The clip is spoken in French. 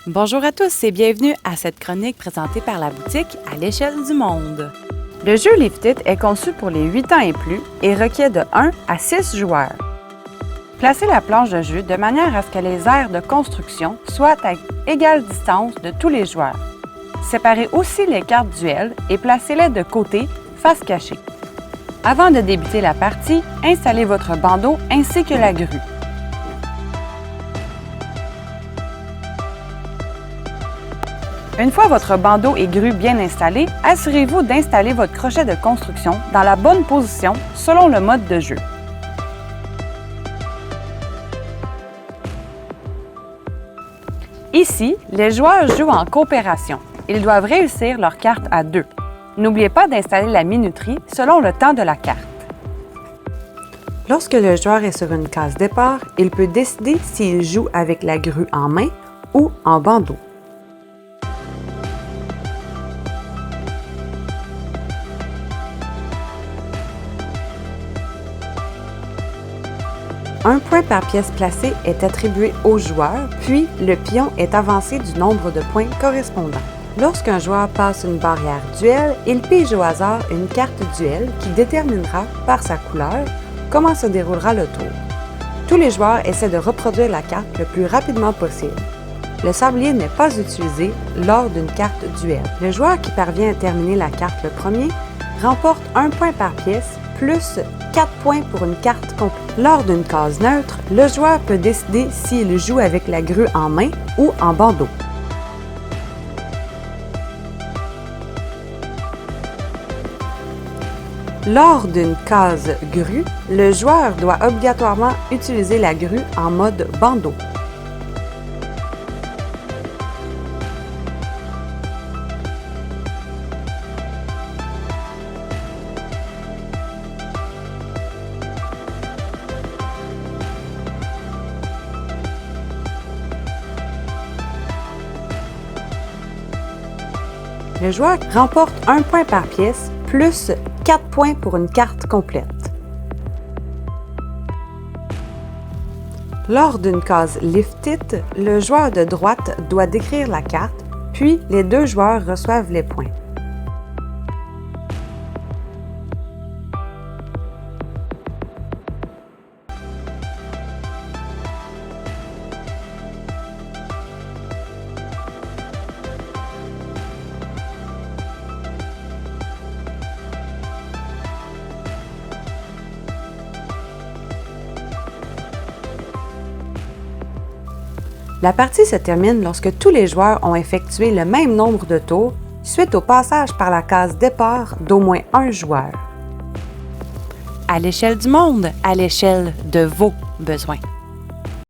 Bonjour à tous et bienvenue à cette chronique présentée par la boutique À l'échelle du monde. Le jeu Lift It est conçu pour les 8 ans et plus et requiert de 1 à 6 joueurs. Placez la planche de jeu de manière à ce que les aires de construction soient à égale distance de tous les joueurs. Séparez aussi les cartes duel et placez-les de côté, face cachée. Avant de débuter la partie, installez votre bandeau ainsi que la grue. Une fois votre bandeau et grue bien installés, assurez-vous d'installer votre crochet de construction dans la bonne position selon le mode de jeu. Ici, les joueurs jouent en coopération. Ils doivent réussir leur carte à 2. N'oubliez pas d'installer la minuterie selon le temps de la carte. Lorsque le joueur est sur une case départ, il peut décider s'il joue avec la grue en main ou en bandeau. Un point par pièce placée est attribué au joueur, puis le pion est avancé du nombre de points correspondant. Lorsqu'un joueur passe une barrière duel, il pige au hasard une carte duel qui déterminera, par sa couleur, comment se déroulera le tour. Tous les joueurs essaient de reproduire la carte le plus rapidement possible. Le sablier n'est pas utilisé lors d'une carte duel. Le joueur qui parvient à terminer la carte le premier remporte 1 point par pièce, plus 4 points pour une carte complète. Lors d'une case neutre, le joueur peut décider s'il joue avec la grue en main ou en bandeau. Lors d'une case grue, le joueur doit obligatoirement utiliser la grue en mode bandeau. Le joueur remporte 1 point par pièce, plus 4 points pour une carte complète. Lors d'une case Lift It, le joueur de droite doit décrire la carte, puis les deux joueurs reçoivent les points. La partie se termine lorsque tous les joueurs ont effectué le même nombre de tours suite au passage par la case départ d'au moins un joueur. À l'échelle du monde, à l'échelle de vos besoins.